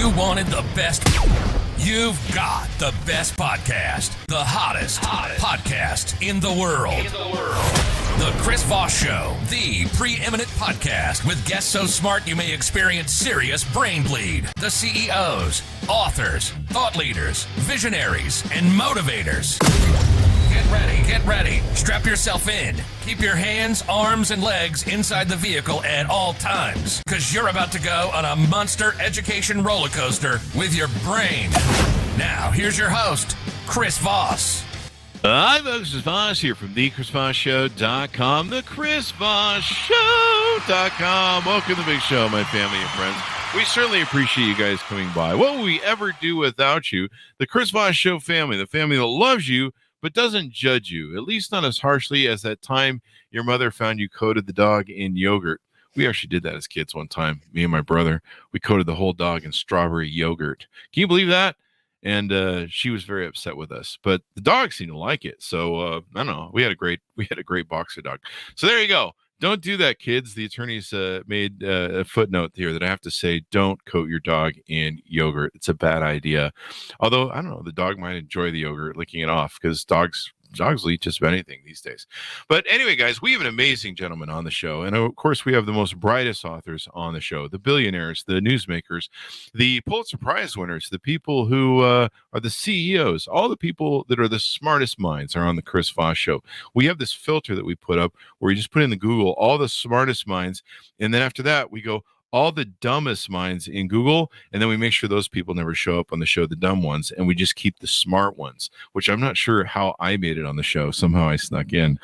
You wanted the best. You've got the best podcast. The hottest podcast in the world. The Chris Voss Show, the preeminent podcast with guests so smart you may experience serious brain bleed. The CEOs, authors, thought leaders, visionaries, and motivators. Get ready. Strap yourself in. Keep your hands, arms, and legs inside the vehicle at all times, because you're about to go on a monster education roller coaster with your brain. Now, here's your host, Chris Voss. Hi, folks. This is Voss here from thechrisvossshow.com, thechrisvossshow.com. Welcome to the big show, my family and friends. We certainly appreciate you guys coming by. What would we ever do without you? The Chris Voss Show family, the family that loves you, but doesn't judge you, at least not as harshly as that time your mother found you coated the dog in yogurt. We actually did that as kids one time, me and my brother. We coated the whole dog in strawberry yogurt. Can you believe that? And she was very upset with us, but the dog seemed to like it. So I don't know. We had a great boxer dog. So there you go. Don't do that, kids. The attorneys made a footnote here that I have to say, don't coat your dog in yogurt. It's a bad idea. Although, I don't know, the dog might enjoy the yogurt, licking it off, because dogs will eat just about anything these days. But anyway, guys, we have an amazing gentleman on the show. And of course, we have the most brightest authors on the show, the billionaires, the newsmakers, the Pulitzer Prize winners, the people who are the CEOs, all the people that are the smartest minds are on the Chris Voss Show. We have this filter that we put up where you just put in the Google, all the smartest minds. And then after that, we go, all the dumbest minds in Google, and then we make sure those people never show up on the show, the dumb ones, and we just keep the smart ones, which I'm not sure how I made it on the show. Somehow I snuck in.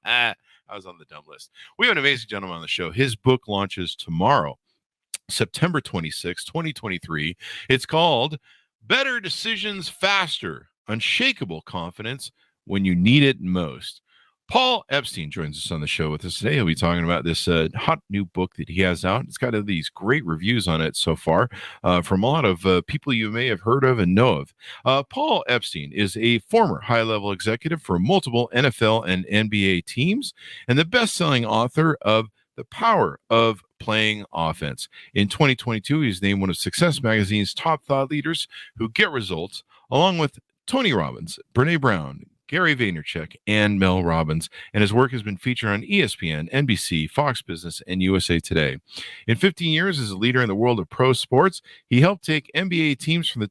I was on the dumb list. We have an amazing gentleman on the show. His book launches tomorrow, September 26, 2023. It's called Better Decisions Faster, Unshakable Confidence When You Need It Most. Paul Epstein joins us on the show with us today. He'll be talking about this hot new book that he has out. It's got these great reviews on it so far from a lot of people you may have heard of and know of. Paul Epstein is a former high-level executive for multiple NFL and NBA teams and the best-selling author of The Power of Playing Offense. In 2022, he's named one of Success Magazine's top thought leaders who get results, along with Tony Robbins, Brene Brown, Gary Vaynerchuk, and Mel Robbins, and his work has been featured on ESPN, NBC, Fox Business, and USA Today. In 15 years as a leader in the world of pro sports, he helped take NBA teams from the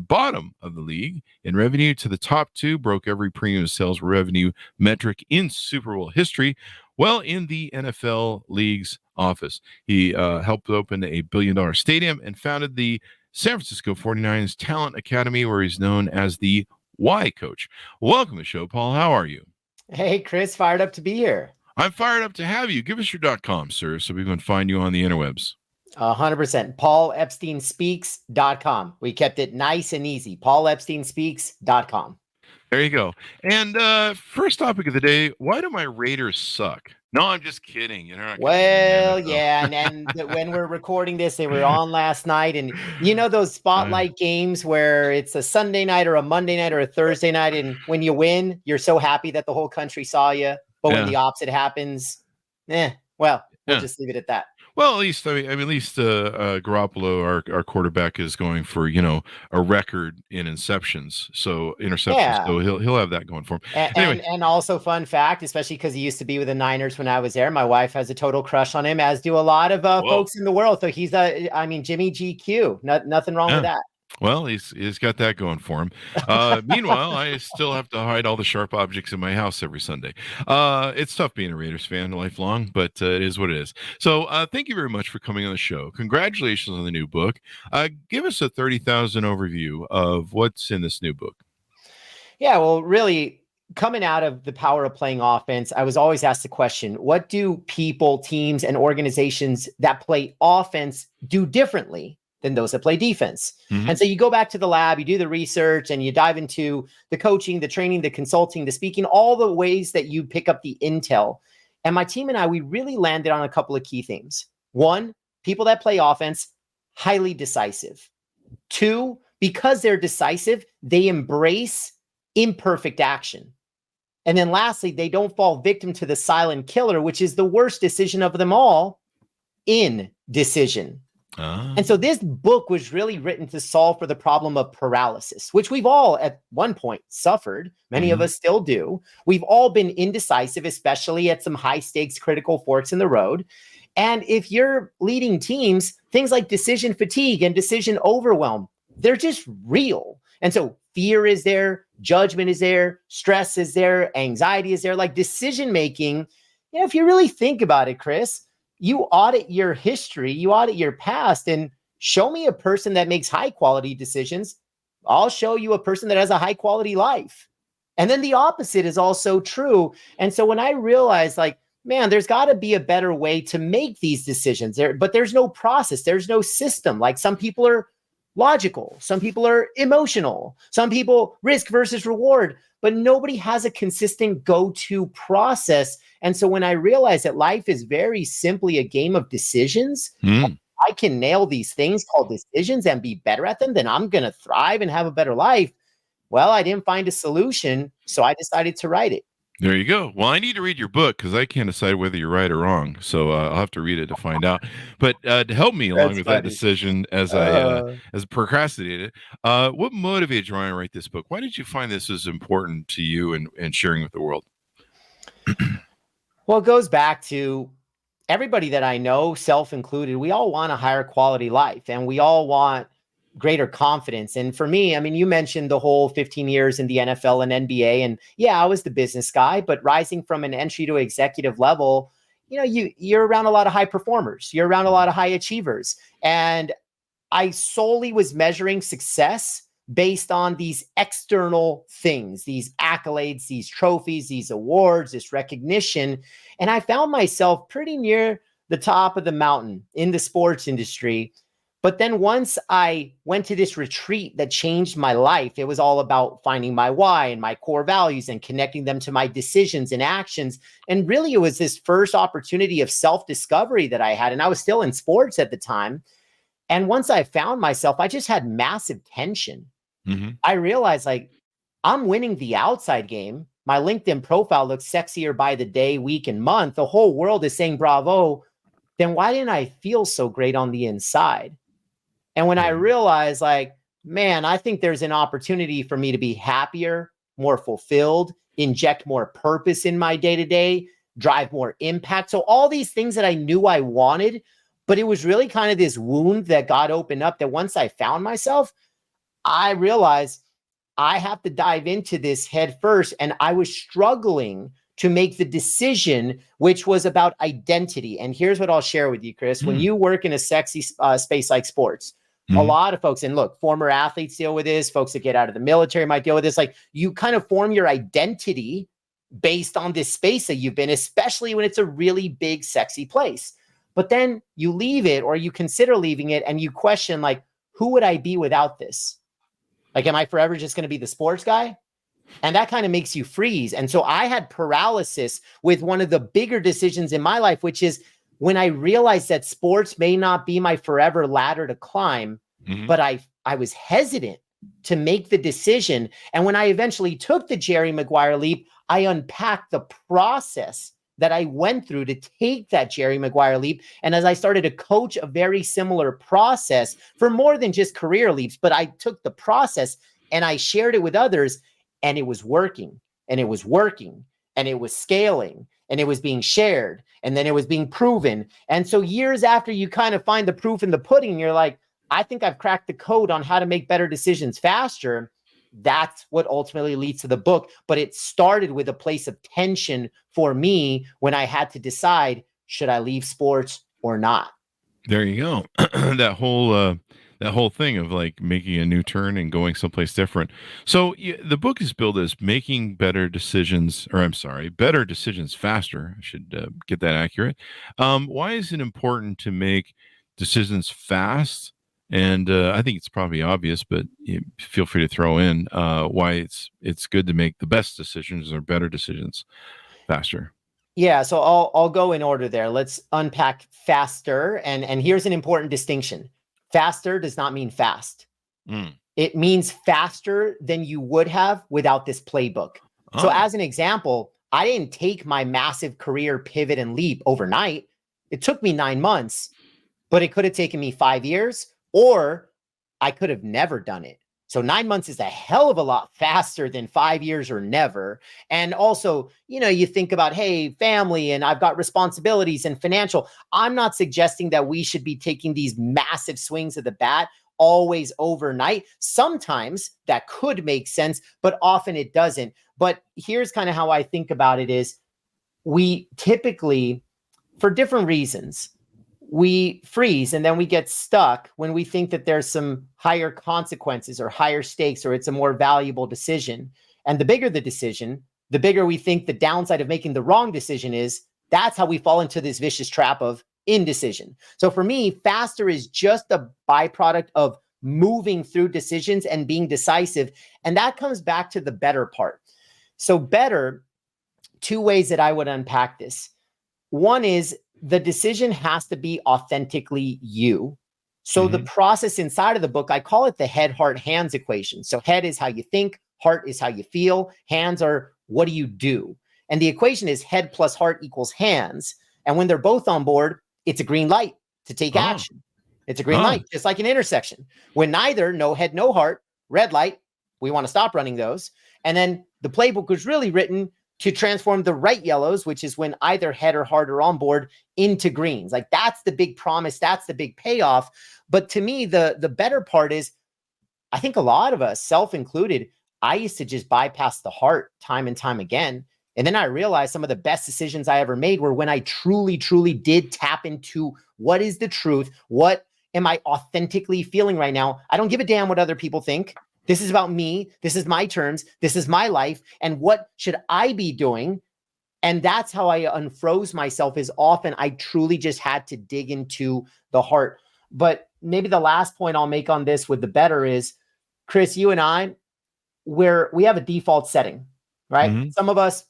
bottom of the league in revenue to the top two, broke every premium sales revenue metric in Super Bowl history, well in the NFL league's office. He helped open a billion-dollar stadium and founded the San Francisco 49ers Talent Academy, where he's known as the Why Coach. Welcome to the show, Paul. How are you? Hey, Chris. Fired up to be here. I'm fired up to have you. Give us your .com, sir, so we can find you on the interwebs. 100%. PaulEpsteinSpeaks.com. We kept it nice and easy. PaulEpsteinSpeaks.com. There you go. And first topic of the day, why do my Raiders suck? No, I'm just kidding. Well, yeah. And when we're recording this, they were on last night. And you know those spotlight games where it's a Sunday night or a Monday night or a Thursday night. And when you win, you're so happy that the whole country saw you. But when the opposite happens, we'll just leave it at that. Well, at least Garoppolo, our quarterback, is going for a record in interceptions. So he'll have that going for him. And also, fun fact, especially because he used to be with the Niners when I was there. My wife has a total crush on him, as do a lot of folks in the world. So he's Jimmy GQ. Nothing wrong with that. Well, he's got that going for him. Meanwhile, I still have to hide all the sharp objects in my house every Sunday. It's tough being a Raiders fan lifelong, but it is what it is. So thank you very much for coming on the show. Congratulations on the new book. Give us a 30,000 overview of what's in this new book. Yeah, well, really, coming out of The Power of Playing Offense, I was always asked the question, what do people, teams, and organizations that play offense do differently than those that play defense? Mm-hmm. And so you go back to the lab, you do the research, and you dive into the coaching, the training, the consulting, the speaking, all the ways that you pick up the intel. And my team and I, we really landed on a couple of key themes. One, people that play offense, highly decisive. Two, because they're decisive, they embrace imperfect action. And then lastly, they don't fall victim to the silent killer, which is the worst decision of them all, indecision. And so this book was really written to solve for the problem of paralysis, which we've all at one point suffered. Many of us still do. We've all been indecisive, especially at some high stakes critical forks in the road. And if you're leading teams, things like decision fatigue and decision overwhelm, they're just real. And so fear is there, judgment is there, stress is there, anxiety is there. Like decision making, if you really think about it, Chris, you audit your history, you audit your past, and show me a person that makes high quality decisions. I'll show you a person that has a high quality life. And then the opposite is also true. And so when I realized, like, man, there's got to be a better way to make these decisions but there's no process, there's no system. Like some people are logical, some people are emotional, some people risk versus reward, but nobody has a consistent go-to process. And so when I realized that life is very simply a game of decisions, I can nail these things called decisions and be better at them, then I'm going to thrive and have a better life. Well, I didn't find a solution, so I decided to write it. There you go. Well, I need to read your book because I can't decide whether you're right or wrong. So I'll have to read it to find out. But to help me along with that decision as I procrastinated, what motivated you to write this book? Why did you find this as important to you and sharing with the world? Well, it goes back to everybody that I know, self included. We all want a higher quality life and we all want greater confidence. And for me, I mean, you mentioned the whole 15 years in the NFL and NBA. And yeah, I was the business guy, but rising from an entry to executive level, you're around a lot of high performers. You're around a lot of high achievers. And I solely was measuring success based on these external things, these accolades, these trophies, these awards, this recognition. And I found myself pretty near the top of the mountain in the sports industry. But then once I went to this retreat that changed my life, it was all about finding my why and my core values and connecting them to my decisions and actions. And really, it was this first opportunity of self-discovery that I had. And I was still in sports at the time. And once I found myself, I just had massive tension. I realized, like, I'm winning the outside game. My LinkedIn profile looks sexier by the day, week, and month. The whole world is saying bravo. Then why didn't I feel so great on the inside? And when I realized, like, man, I think there's an opportunity for me to be happier, more fulfilled, inject more purpose in my day-to-day, drive more impact. So all these things that I knew I wanted, but it was really kind of this wound that God opened up that once I found myself, I realized I have to dive into this head first. And I was struggling to make the decision, which was about identity. And here's what I'll share with you, Chris. When you work in a sexy space like sports, a lot of folks, and look, former athletes deal with this, folks that get out of the military might deal with this. Like, you kind of form your identity based on this space that you've been, especially when it's a really big, sexy place. But then you leave it, or you consider leaving it, and you question, like, who would I be without this? Like, am I forever just going to be the sports guy? And that kind of makes you freeze. And so I had paralysis with one of the bigger decisions in my life, which is when I realized that sports may not be my forever ladder to climb, but I was hesitant to make the decision. And when I eventually took the Jerry Maguire leap, I unpacked the process that I went through to take that Jerry Maguire leap. And as I started to coach a very similar process for more than just career leaps, but I took the process and I shared it with others, and it was working, and it was working, and it was scaling, and it was being shared, and then it was being proven. And so years after you kind of find the proof in the pudding, you're like, I think I've cracked the code on how to make better decisions faster. That's what ultimately leads to the book. But it started with a place of tension for me when I had to decide, should I leave sports or not? There you go. That whole thing of like making a new turn and going someplace different. So the book is billed as making better decisions faster. I should get that accurate. Why is it important to make decisions fast? And I think it's probably obvious, but feel free to throw in why it's good to make the best decisions or better decisions faster. Yeah, so I'll go in order there. Let's unpack faster. And here's an important distinction. Faster does not mean fast. It means faster than you would have without this playbook. So as an example, I didn't take my massive career pivot and leap overnight. It took me 9 months. but it could have taken me 5 years, or I could have never done it. So 9 months is a hell of a lot faster than 5 years or never. And also, you think about, hey, family, and I've got responsibilities and financial. I'm not suggesting that we should be taking these massive swings of the bat always overnight. Sometimes that could make sense, but often it doesn't. But here's kind of how I think about it is we typically, for different reasons, we freeze and then we get stuck when we think that there's some higher consequences or higher stakes, or it's a more valuable decision. And the bigger the decision, the bigger we think the downside of making the wrong decision is. That's how we fall into this vicious trap of indecision. So for me, faster is just a byproduct of moving through decisions and being decisive. And that comes back to the better part. So better, two ways that I would unpack this. One is the decision has to be authentically you. So the process inside of the book, I call it the head, heart, hands equation. So head is how you think, heart is how you feel, hands are what do you do? And the equation is head plus heart equals hands. And when they're both on board, it's a green light to take action. It's a green light, just like an intersection. When neither, no head, no heart, red light, we want to stop running those. And then the playbook was really written to transform the right yellows, which is when either head or heart are on board, into greens. Like that's the big promise. That's the big payoff. But to me, the better part is, I think a lot of us, self included, I used to just bypass the heart time and time again. And then I realized some of the best decisions I ever made were when I truly, truly did tap into what is the truth? What am I authentically feeling right now? I don't give a damn what other people think. This is about me. This is my terms. This is my life. And what should I be doing? And that's how I unfroze myself, is often I truly just had to dig into the heart. But maybe the last point I'll make on this with the better is, Chris, you and I, we have a default setting, right? Some of us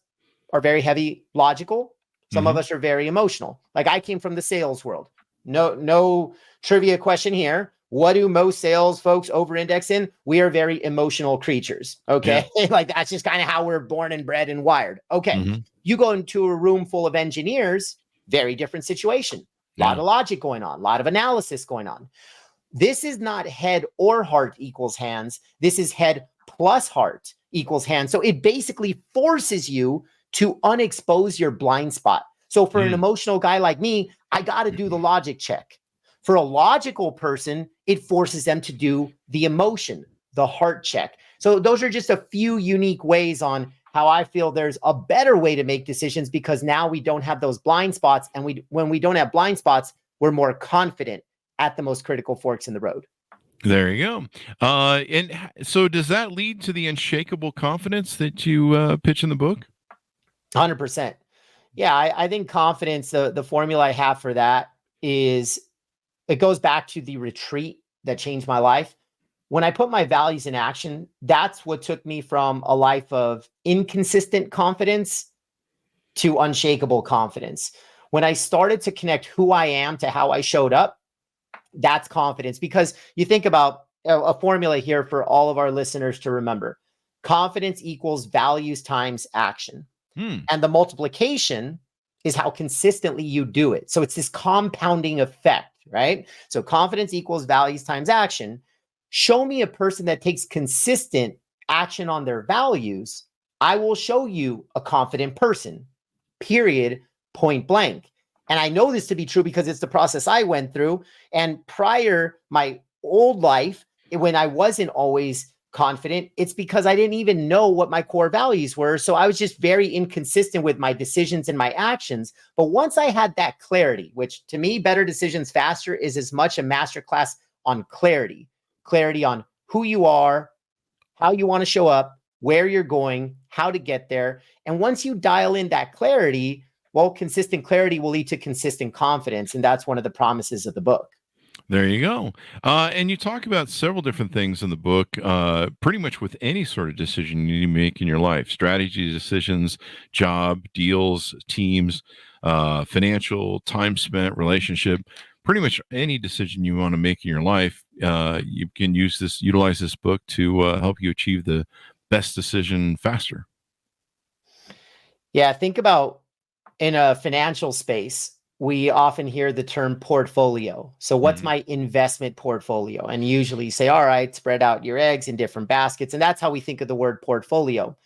are very heavy logical. Some of us are very emotional. Like I came from the sales world. No trivia question here. What do most sales folks over-index in? We are very emotional creatures. Okay. Yeah. Like that's just kind of how we're born and bred and wired. Okay. You go into a room full of engineers, very different situation. A lot of logic going on, a lot of analysis going on. This is not head or heart equals hands. This is head plus heart equals hands. So it basically forces you to unexpose your blind spot. So for an emotional guy like me, I got to do the logic check. For a logical person, it forces them to do the emotion, the heart check. So those are just a few unique ways on how I feel there's a better way to make decisions, because now we don't have those blind spots. And when we don't have blind spots, we're more confident at the most critical forks in the road. There you go. And so does that lead to the unshakable confidence that you pitch in the book? 100%. Yeah, I think confidence, the formula I have for that is, it goes back to the retreat that changed my life. When I put my values in action, that's what took me from a life of inconsistent confidence to unshakable confidence. When I started to connect who I am to how I showed up, that's confidence. Because you think about a formula here for all of our listeners to remember. Confidence equals values times action. And the multiplication is how consistently you do it. So it's this compounding effect, right? So confidence equals values times action. Show me a person that takes consistent action on their values. I will show you a confident person, period, point blank. And I know this to be true because it's the process I went through. And prior, my old life, when I wasn't always confident, it's because I didn't even know what my core values were. So I was just very inconsistent with my decisions and my actions. But once I had that clarity, which to me, Better Decisions Faster is as much a masterclass on clarity on who you are, how you want to show up, where you're going, how to get there. And once you dial in that clarity, well, consistent clarity will lead to consistent confidence. And that's one of the promises of the book. There you go. And you talk about several different things in the book, pretty much with any sort of decision you need to make in your life: strategy, decisions, job, deals, teams, financial, time spent, relationship. Pretty much any decision you want to make in your life, you can utilize this book to help you achieve the best decision faster. Yeah, think about in a financial space, we often hear the term portfolio. So what's my investment portfolio? And usually you say, all right, spread out your eggs in different baskets. And that's how we think of the word portfolio.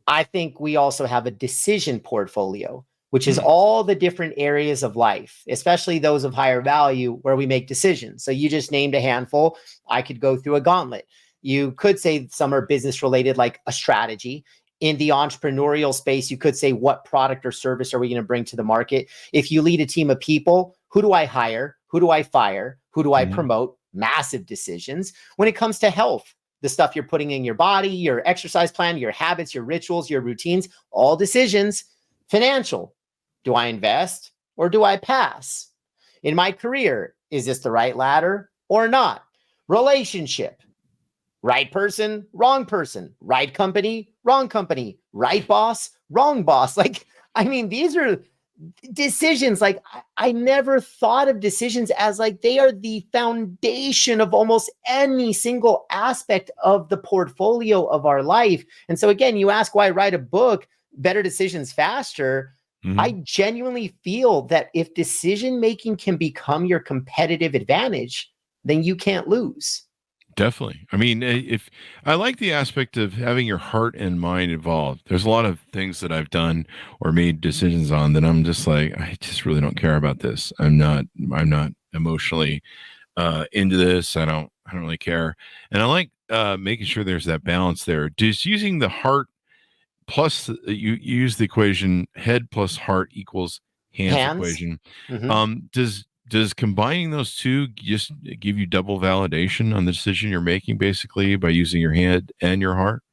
I think we also have a decision portfolio, which is all the different areas of life, especially those of higher value where we make decisions. So you just named a handful. I could go through a gauntlet. You could say some are business related, like a strategy. In the entrepreneurial space, you could say, what product or service are we going to bring to the market? If you lead a team of people, who do I hire? Who do I fire? Who do I promote? Massive decisions. When it comes to health, the stuff you're putting in your body, your exercise plan, your habits, your rituals, your routines, all decisions. Financial, do I invest or do I pass? In my career, is this the right ladder or not? Relationship, right person, wrong person, right company, wrong company, right boss, wrong boss. Like, I mean, these are decisions. Like, I never thought of decisions as like they are the foundation of almost any single aspect of the portfolio of our life. And so again, you ask why write a book, Better Decisions Faster. I genuinely feel that if decision making can become your competitive advantage, then you can't lose. Definitely. I mean, if I like the aspect of having your heart and mind involved. There's a lot of things that I've done or made decisions on that I'm just like, I just really don't care about this. I'm not emotionally into this. I don't really care. And I like making sure there's that balance there. Just using the heart plus you use the equation head plus heart equals hands. Equation. Does combining those two just give you double validation on the decision you're making, basically, by using your head and your heart?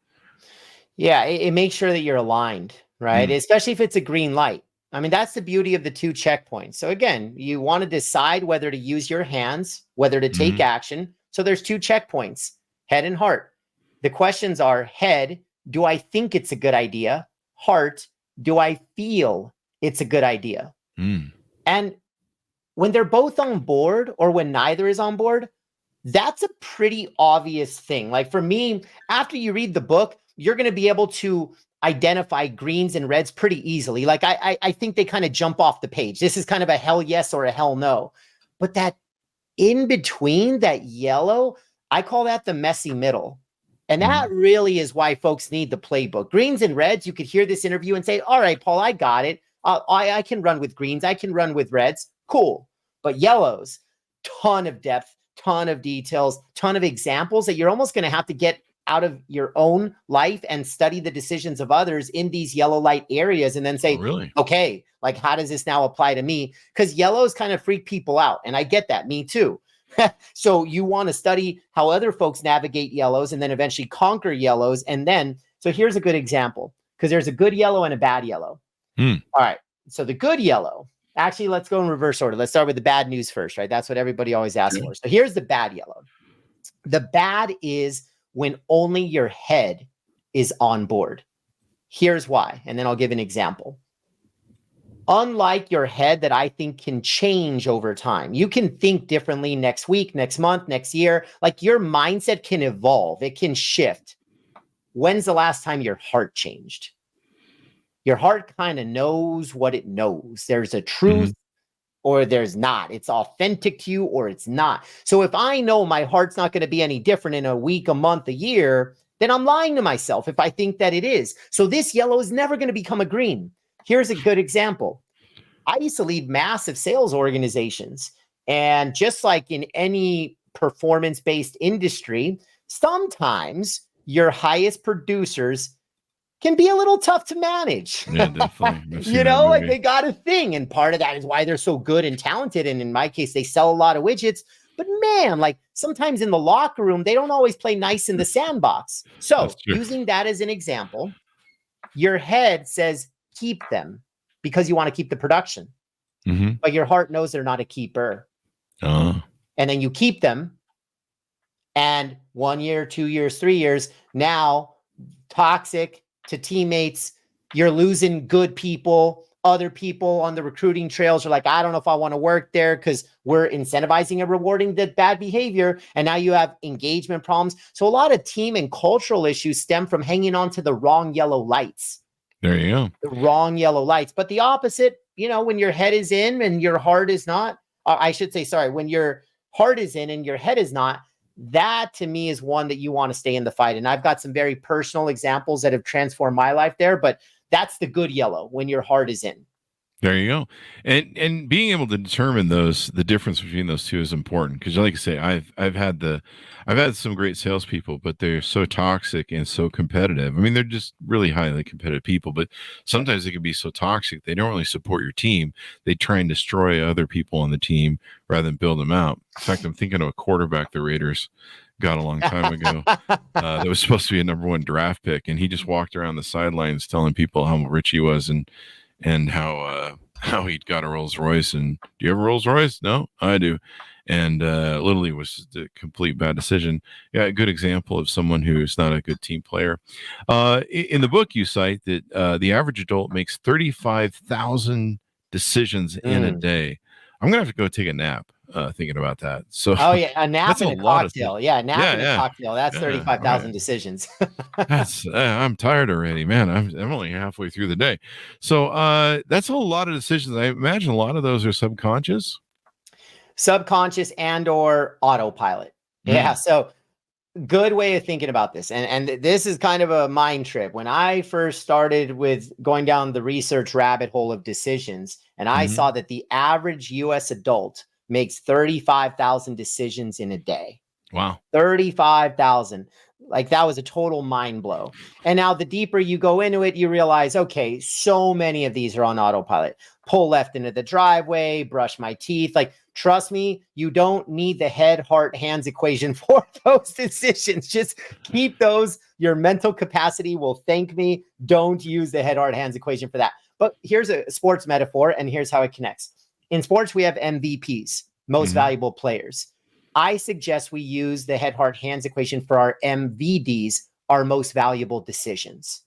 Yeah, it makes sure that you're aligned, right? Especially if it's a green light. I mean, that's the beauty of the 2 checkpoints. So again, you want to decide whether to use your hands, whether to take action. So there's 2 checkpoints, head and heart. The questions are: head, do I think it's a good idea? Heart, do I feel it's a good idea? And when they're both on board, or when neither is on board, that's a pretty obvious thing. Like for me, after you read the book, you're going to be able to identify greens and reds pretty easily. Like I think they kind of jump off the page. This is kind of a hell yes or a hell no. But that in between, that yellow, I call that the messy middle. And that really is why folks need the playbook. Greens and reds, you could hear this interview and say, all right, Paul, I got it. I can run with greens. I can run with reds. Cool. But yellows, ton of depth, ton of details, ton of examples that you're almost going to have to get out of your own life and study the decisions of others in these yellow light areas, and then say, okay, like, how does this now apply to me? Because yellows kind of freak people out. And I get that. Me too. So you want to study how other folks navigate yellows and then eventually conquer yellows. And then, so here's a good example, because there's a good yellow and a bad yellow. All right. So the good yellow, actually, let's go in reverse order. Let's start with the bad news first, right? That's what everybody always asks for. So here's the bad yellow. The bad is when only your head is on board. Here's why. And then I'll give an example. Unlike your head that I think can change over time, you can think differently next week, next month, next year. Like your mindset can evolve. It can shift. When's the last time your heart changed? Your heart kind of knows what it knows. There's a truth or there's not. It's authentic to you or it's not. So if I know my heart's not going to be any different in a week, a month, a year, then I'm lying to myself if I think that it is. So this yellow is never going to become a green. Here's a good example. I used to lead massive sales organizations. And just like in any performance-based industry, sometimes your highest producers can be a little tough to manage. Yeah, definitely. You know, like they got a thing. And part of that is why they're so good and talented. And in my case, they sell a lot of widgets. But man, like sometimes in the locker room, they don't always play nice in the sandbox. So using that as an example, your head says, keep them because you want to keep the production. But your heart knows they're not a keeper. And then you keep them. And 1 year, 2 years, 3 years, now toxic to teammates, you're losing good people. Other people on the recruiting trails are like, I don't know if I want to work there because we're incentivizing and rewarding the bad behavior. And now you have engagement problems. So a lot of team and cultural issues stem from hanging on to the wrong yellow lights. There you go. The wrong yellow lights. But the opposite, when your head is in and your heart is not, I should say, sorry, when your heart is in and your head is not, that to me is one that you want to stay in the fight. And I've got some very personal examples that have transformed my life there, but that's the good yellow, when your heart is in. There you go. And being able to determine the difference between those two is important, because like I say, I've had some great salespeople, but they're so toxic and so competitive. I mean, they're just really highly competitive people, but sometimes they can be so toxic. They don't really support your team. They try and destroy other people on the team rather than build them out. In fact, I'm thinking of a quarterback the Raiders got a long time ago that was supposed to be a #1 draft pick, and he just walked around the sidelines telling people how rich he was and how he'd got a Rolls Royce. And do you have a Rolls Royce? No, I do. And literally was just a complete bad decision. Yeah, a good example of someone who's not a good team player. In the book, you cite that the average adult makes 35,000 decisions in a day. I'm gonna have to go take a nap thinking about that. So a nap and a cocktail. Yeah, nap and a cocktail. That's 35,000 decisions. I'm tired already, man. I'm only halfway through the day. So that's a lot of decisions. I imagine a lot of those are subconscious and or autopilot. Yeah. So good way of thinking about this. And this is kind of a mind trip. When I first started with going down the research rabbit hole of decisions, and I saw that the average US adult makes 35,000 decisions in a day. Wow. 35,000. Like, that was a total mind blow. And now the deeper you go into it, you realize, okay, so many of these are on autopilot. Pull left into the driveway, brush my teeth. Like, trust me, you don't need the head, heart, hands equation for those decisions. Just keep those. Your mental capacity will thank me. Don't use the head, heart, hands equation for that. But here's a sports metaphor, and here's how it connects. In sports, we have MVPs, most valuable players. I suggest we use the head, heart, hands equation for our MVDs, our most valuable decisions.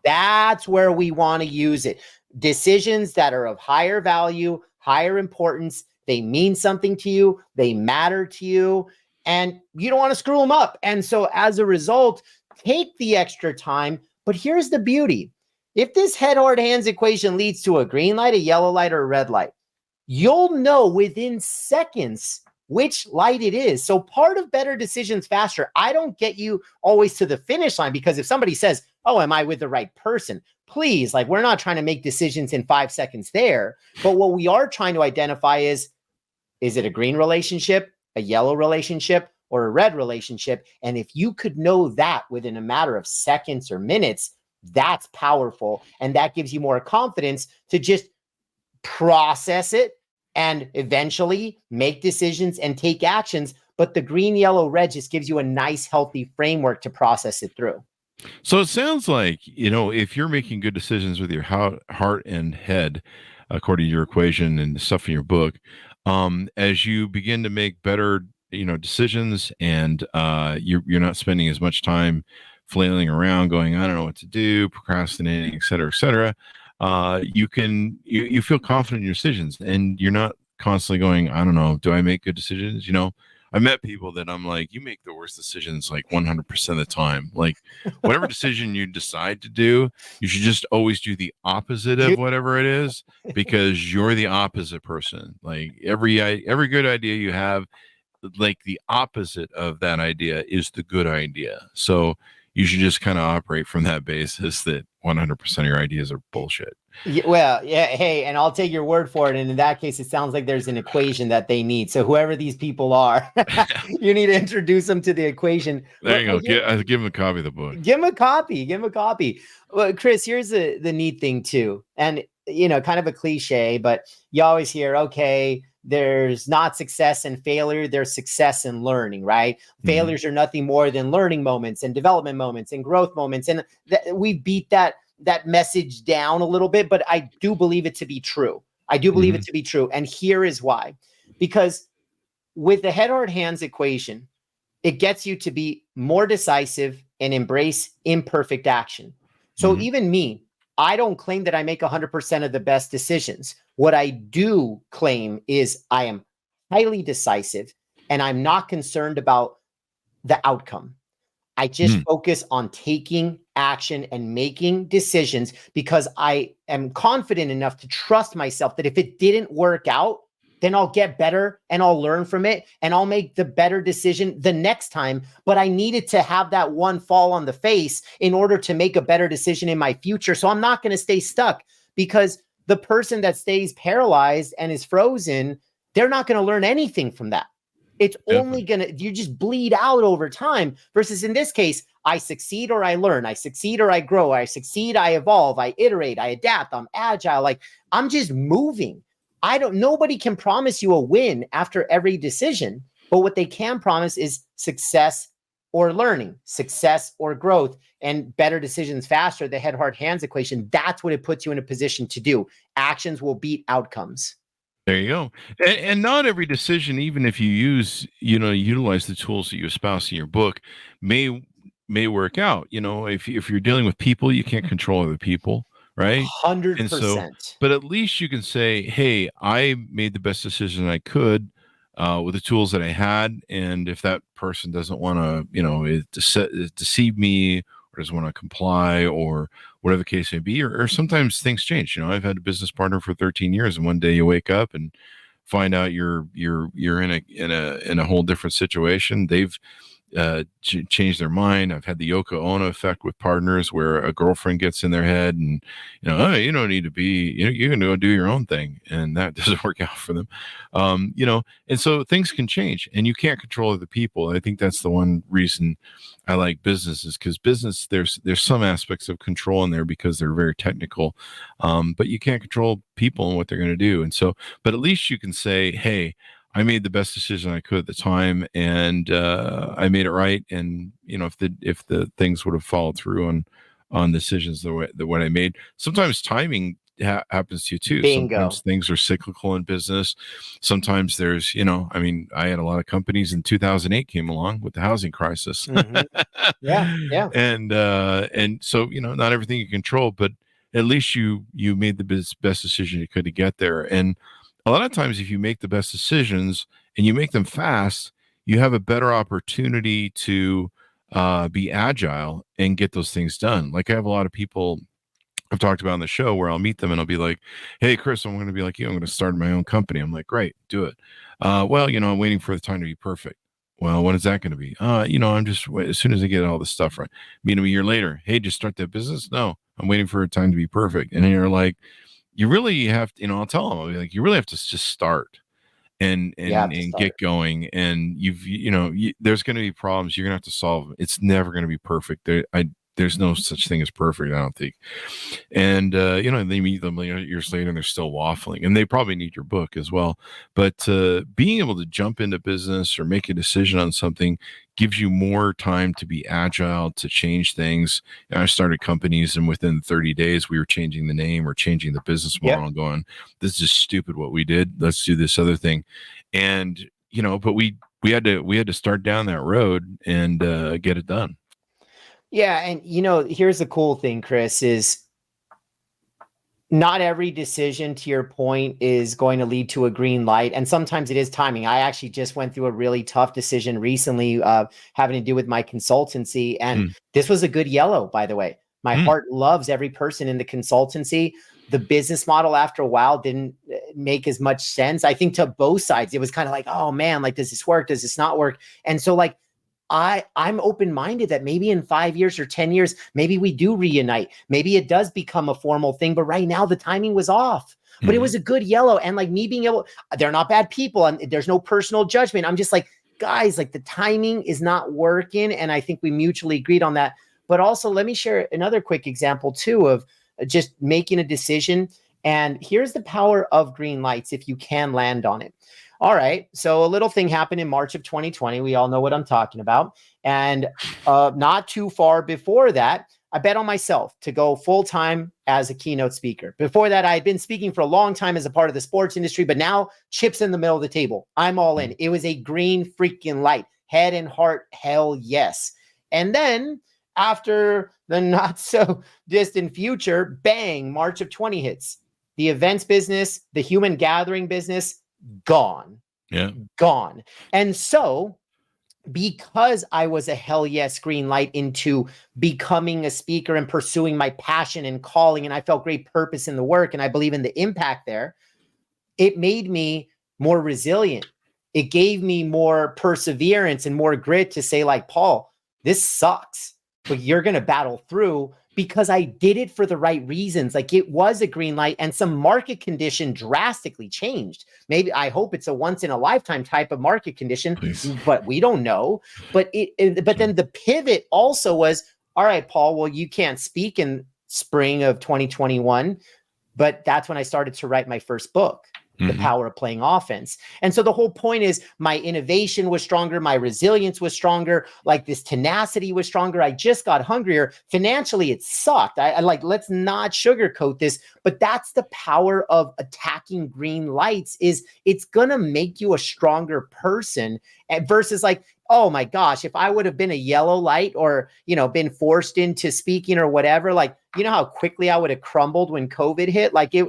That's where we want to use it. Decisions that are of higher value, higher importance. They mean something to you. They matter to you. And you don't want to screw them up. And so as a result, take the extra time. But here's the beauty. If this head, heart, hands equation leads to a green light, a yellow light, or a red light, you'll know within seconds which light it is. So part of better decisions faster, I don't get you always to the finish line, because if somebody says, oh, am I with the right person? Please, like, we're not trying to make decisions in 5 seconds there. But what we are trying to identify is it a green relationship, a yellow relationship, or a red relationship? And if you could know that within a matter of seconds or minutes, that's powerful. And that gives you more confidence to just process it and eventually make decisions and take actions. But the green, yellow, red just gives you a nice, healthy framework to process it through. So it sounds like, if you're making good decisions with your heart and head, according to your equation and the stuff in your book, as you begin to make better, decisions, and you're not spending as much time flailing around going, I don't know what to do, procrastinating, et cetera, you feel confident in your decisions, and you're not constantly going, I don't know, do I make good decisions? I met people that I'm like, you make the worst decisions like 100% of the time. Like, whatever decision you decide to do, you should just always do the opposite of whatever it is, because you're the opposite person. Like, every good idea you have, like, the opposite of that idea is the good idea. So you should just kind of operate from that basis that 100% of your ideas are bullshit. Well, yeah. Hey, and I'll take your word for it. And in that case, it sounds like there's an equation that they need. So whoever these people are, you need to introduce them to the equation. There you go. Give them a copy of the book. Give them a copy. Well, Chris, here's the neat thing too. And, kind of a cliche, but you always hear, okay, there's not success and failure. There's success and learning, right? Failures are nothing more than learning moments and development moments and growth moments. And we beat that message down a little bit, but I do believe it to be true. And here is why. Because with the head, heart, hands equation, it gets you to be more decisive and embrace imperfect action. So even me, I don't claim that I make 100% of the best decisions. What I do claim is I am highly decisive, and I'm not concerned about the outcome. I just focus on taking action and making decisions because I am confident enough to trust myself that if it didn't work out, then I'll get better and I'll learn from it and I'll make the better decision the next time. But I needed to have that one fall on the face in order to make a better decision in my future. So I'm not going to stay stuck, because the person that stays paralyzed and is frozen, they're not going to learn anything from that. It's only going to, you just bleed out over time, versus in this case, I succeed or I learn, I succeed or I grow, I succeed, I evolve, I iterate, I adapt, I'm agile. Like, I'm just moving. Nobody can promise you a win after every decision, but what they can promise is success or learning, success or growth, and better decisions faster, the head, heart, hands equation. That's what it puts you in a position to do. Actions will beat outcomes. There you go. And not every decision, even if you utilize the tools that you espouse in your book, may work out. If you're dealing with people, you can't control other people, right? 100%. And so, but at least you can say, hey, I made the best decision I could with the tools that I had. And if that person doesn't want to, deceive me, or doesn't want to comply, or whatever the case may be, or sometimes things change. I've had a business partner for 13 years, and one day you wake up and find out you're in a whole different situation. They've changed their mind. I've had the Yoko Ono effect with partners, where a girlfriend gets in their head and, oh, you don't need to be, you can go do your own thing. And that doesn't work out for them. And so things can change, and you can't control other people. I think that's the one reason I like business, is because business, there's some aspects of control in there because they're very technical, but you can't control people and what they're going to do. And so, but at least you can say, hey, I made the best decision I could at the time, and I made it right. And if the things would have followed through on decisions the way I made, sometimes timing happens to you too. Bingo. Sometimes things are cyclical in business. Sometimes there's, I had a lot of companies in 2008 came along with the housing crisis. Mm-hmm. Yeah. And so, not everything you control, but at least you made the best decision you could to get there. And a lot of times, if you make the best decisions and you make them fast, you have a better opportunity to be agile and get those things done. Like, I have a lot of people I've talked about on the show where I'll meet them and I'll be like, hey, Chris, I'm going to be like you. I'm going to start my own company. I'm like, great, do it. Well, I'm waiting for the time to be perfect. Well, when is that going to be? I'm just, as soon as I get all this stuff right. Meet them a year later. Hey, just start that business? No, I'm waiting for a time to be perfect. And then you're like, you really have to, I'll tell them, I'll be like, you really have to just start and get going. And there's going to be problems. You're going to have to solve them. It's never going to be perfect. There's no such thing as perfect, I don't think. And, they meet them years later and they're still waffling, and they probably need your book as well. But being able to jump into business or make a decision on something gives you more time to be agile, to change things. And I started companies, and within 30 days, we were changing the name or changing the business model and going, this is stupid what we did. Let's do this other thing. And, but we had to start down that road and get it done. Yeah. And, here's the cool thing, Chris, is not every decision, to your point, is going to lead to a green light. And sometimes it is timing. I actually just went through a really tough decision recently having to do with my consultancy. And this was a good yellow, by the way. My heart loves every person in the consultancy. The business model after a while didn't make as much sense. I think to both sides, it was kind of like, oh man, like, does this work? Does this not work? And so like, I'm open-minded that maybe in 5 years or 10 years, maybe we do reunite. Maybe it does become a formal thing, but right now the timing was off. But it was a good yellow. And like me being able, they're not bad people and there's no personal judgment. I'm just like, guys, like the timing is not working. And I think we mutually agreed on that. But also let me share another quick example too of just making a decision. And here's the power of green lights if you can land on it. All right. So a little thing happened in March of 2020. We all know what I'm talking about. And not too far before that, I bet on myself to go full-time as a keynote speaker. Before that, I had been speaking for a long time as a part of the sports industry, but now chips in the middle of the table. I'm all in. It was a green freaking light, head and heart. Hell yes. And then after the not so distant future, bang, March of 20 hits. The events business, the human gathering business, gone. Yeah. Gone. And so because I was a hell yes green light into becoming a speaker and pursuing my passion and calling, and I felt great purpose in the work, and I believe in the impact there, it made me more resilient. It gave me more perseverance and more grit to say, like, Paul, this sucks, but you're going to battle through, because I did it for the right reasons. Like, it was a green light and some market condition drastically changed. Maybe, I hope it's a once in a lifetime type of market condition, but we don't know. But but then the pivot also was, all right, Paul, well, you can't speak in spring of 2021, but that's when I started to write my first book. The power of playing offense. And so the whole point is, my innovation was stronger. My resilience was stronger. Like, this tenacity was stronger. I just got hungrier. Financially, it sucked. I like, let's not sugarcoat this, but that's the power of attacking green lights, is it's going to make you a stronger person versus like, oh my gosh, if I would have been a yellow light or, been forced into speaking or whatever, like, you know how quickly I would have crumbled when COVID hit? Like, that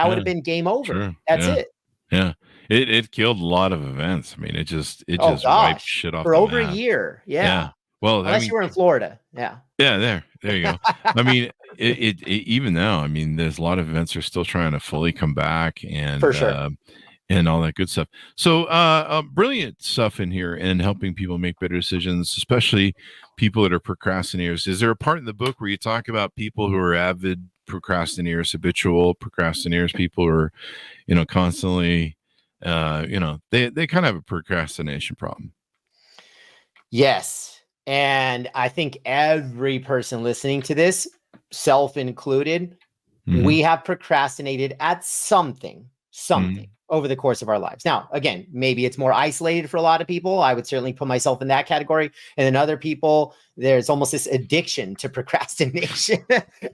would have been game over. Sure. That's it. Yeah. It killed a lot of events. I mean, it just wiped shit off for over a year. Yeah. Well, unless you were in Florida. Yeah. Yeah. There you go. I mean, it even now, I mean, there's a lot of events are still trying to fully come back, and for sure. And all that good stuff. So brilliant stuff in here, and helping people make better decisions, especially people that are procrastinators. Is there a part in the book where you talk about people who are avid procrastinators, habitual procrastinators, people who are, constantly, they kind of have a procrastination problem? Yes. And I think every person listening to this, self included, we have procrastinated at something over the course of our lives. Now, again, maybe it's more isolated for a lot of people. I would certainly put myself in that category. And then other people, there's almost this addiction to procrastination.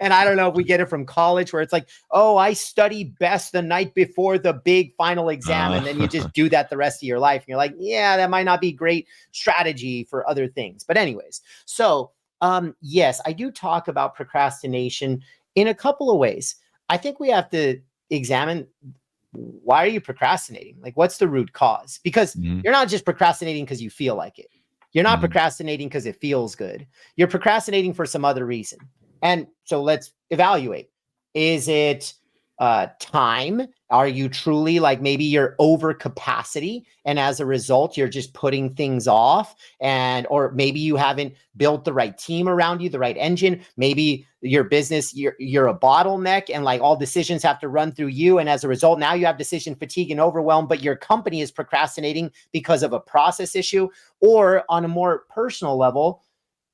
And I don't know if we get it from college, where it's like, oh, I study best the night before the big final exam. And then you just do that the rest of your life. And you're like, yeah, that might not be great strategy for other things. But anyways, so yes, I do talk about procrastination in a couple of ways. I think we have to examine, why are you procrastinating? Like, what's the root cause? Because you're not just procrastinating because you feel like it. You're not procrastinating because it feels good. You're procrastinating for some other reason. And so let's evaluate. Is it time? Are you truly, like, maybe you're over capacity, and as a result, you're just putting things off, or maybe you haven't built the right team around you, the right engine. Maybe your business, you're a bottleneck, and like all decisions have to run through you. And as a result, now you have decision fatigue and overwhelm, but your company is procrastinating because of a process issue. Or on a more personal level,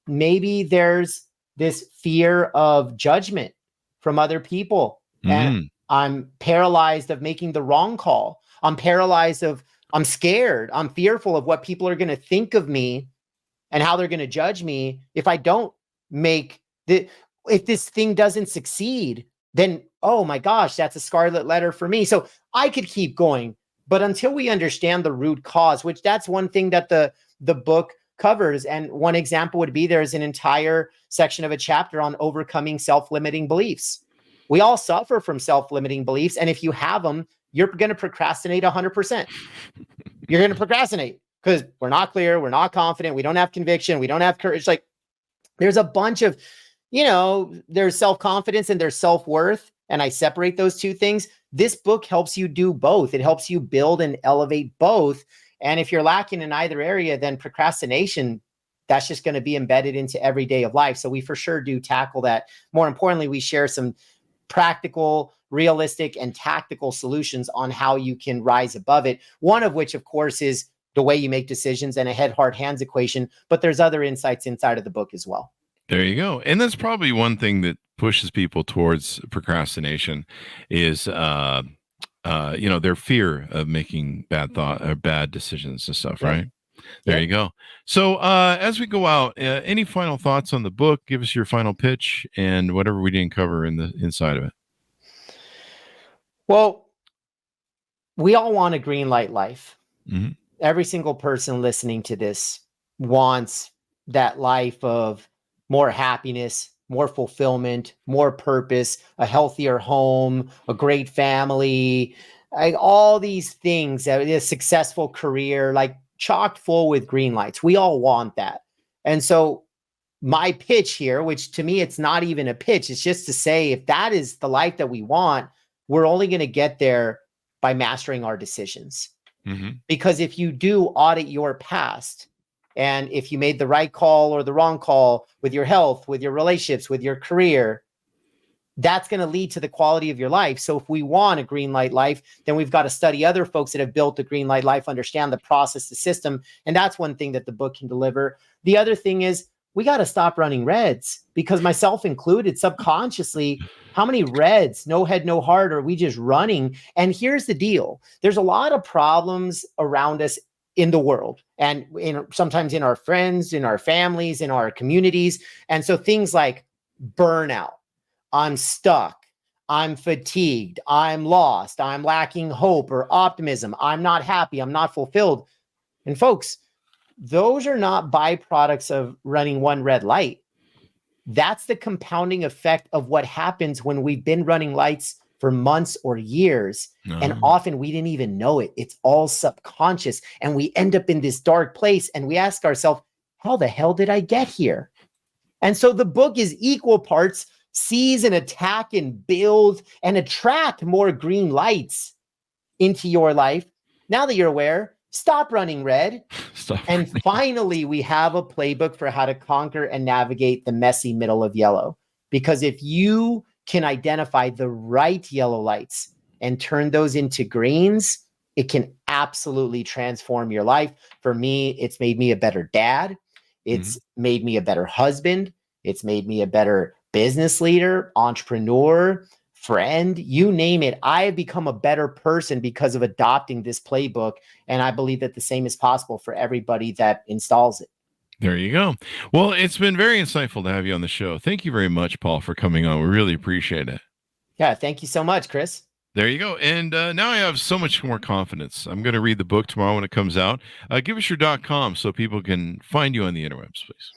maybe there's this fear of judgment from other people. And I'm paralyzed of making the wrong call. I'm scared. I'm fearful of what people are going to think of me and how they're going to judge me if I don't if this thing doesn't succeed, then, oh my gosh, that's a scarlet letter for me. So I could keep going, but until we understand the root cause, which that's one thing that the book covers. And one example would be, there's an entire section of a chapter on overcoming self-limiting beliefs. We all suffer from self-limiting beliefs. And if you have them, you're going to procrastinate 100%. You're going to procrastinate because we're not clear. We're not confident. We don't have conviction. We don't have courage. Like, there's a bunch of, there's self-confidence and there's self-worth. And I separate those two things. This book helps you do both. It helps you build and elevate both. And if you're lacking in either area, then procrastination, that's just going to be embedded into every day of life. So we for sure do tackle that. More importantly, we share some practical, realistic, and tactical solutions on how you can rise above it. One of which, of course, is the way you make decisions and a head, heart, hands equation. But there's other insights inside of the book as well. There you go. And that's probably one thing that pushes people towards procrastination is, their fear of making bad decisions and stuff, right? There you go. So as we go out, any final thoughts on the book? Give us your final pitch and whatever we didn't cover in the inside of it. Well, we all want a green light life. Every single person listening to this wants that life of more happiness, more fulfillment, more purpose, a healthier home, a great family, like all these things, a successful career. Like, chock full with green lights. We all want that. And so my pitch here, which to me, it's not even a pitch. It's just to say, if that is the life that we want, we're only going to get there by mastering our decisions. Because if you do audit your past, and if you made the right call or the wrong call with your health, with your relationships, with your career, that's going to lead to the quality of your life. So if we want a green light life, then we've got to study other folks that have built the green light life, understand the process, the system. And that's one thing that the book can deliver. The other thing is we got to stop running reds, because myself included, subconsciously, how many reds, no head, no heart, are we just running? And here's the deal. There's a lot of problems around us in the world, and sometimes in our friends, in our families, in our communities. And so things like burnout, I'm stuck, I'm fatigued, I'm lost, I'm lacking hope or optimism, I'm not happy, I'm not fulfilled. And folks, those are not byproducts of running one red light. That's the compounding effect of what happens when we've been running lights for months or years. And often we didn't even know it. It's all subconscious. And we end up in this dark place and we ask ourselves, how the hell did I get here? And so the book is equal parts seize and attack and build and attract more green lights into your life. Now that you're aware, stop running red. And finally, we have a playbook for how to conquer and navigate the messy middle of yellow. Because if you can identify the right yellow lights and turn those into greens, it can absolutely transform your life. For me, it's made me a better dad. It's made me a better husband. It's made me a better business leader, entrepreneur, friend, you name it. I have become a better person because of adopting this playbook. And I believe that the same is possible for everybody that installs it. There you go. Well, it's been very insightful to have you on the show. Thank you very much, Paul, for coming on. We really appreciate it. Yeah, thank you so much, Chris. There you go. And now I have so much more confidence. I'm going to read the book tomorrow when it comes out. Give us your .com so people can find you on the interwebs, please.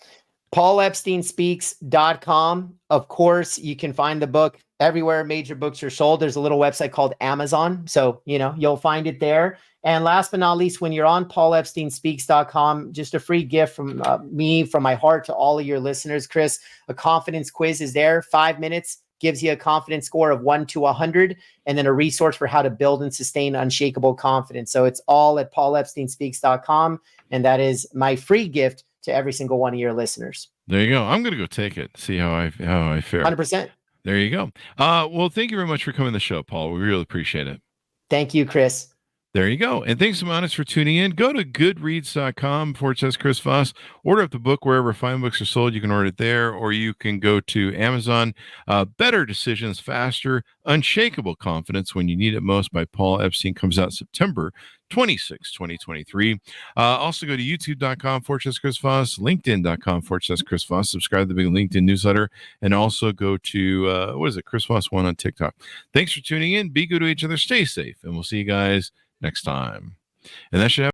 PaulEpsteinSpeaks.com. Of course, you can find the book everywhere major books are sold. There's a little website called Amazon. So, you'll find it there. And last but not least, when you're on PaulEpsteinSpeaks.com, just a free gift from me, from my heart to all of your listeners, Chris, a confidence quiz is there. 5 minutes gives you a confidence score of 1 to 100, and then a resource for how to build and sustain unshakable confidence. So it's all at PaulEpsteinSpeaks.com. And that is my free gift to every single one of your listeners. There you go. I'm going to go take it, see how I fare. 100%. There you go. Well, thank you very much for coming to the show, Paul. We really appreciate it. Thank you, Chris. There you go. And thanks so much for tuning in. Go to goodreads.com/Chris Voss. Order up the book wherever fine books are sold. You can order it there, or you can go to Amazon. Better Decisions Faster, Unshakable Confidence When You Need It Most by Paul Epstein comes out September 26, 2023. Also go to youtube.com/Chris Voss, linkedin.com/Chris Voss. Subscribe to the big LinkedIn newsletter, and also go to, Chris Voss 1 on TikTok. Thanks for tuning in. Be good to each other. Stay safe, and we'll see you guys next time. And that should happen.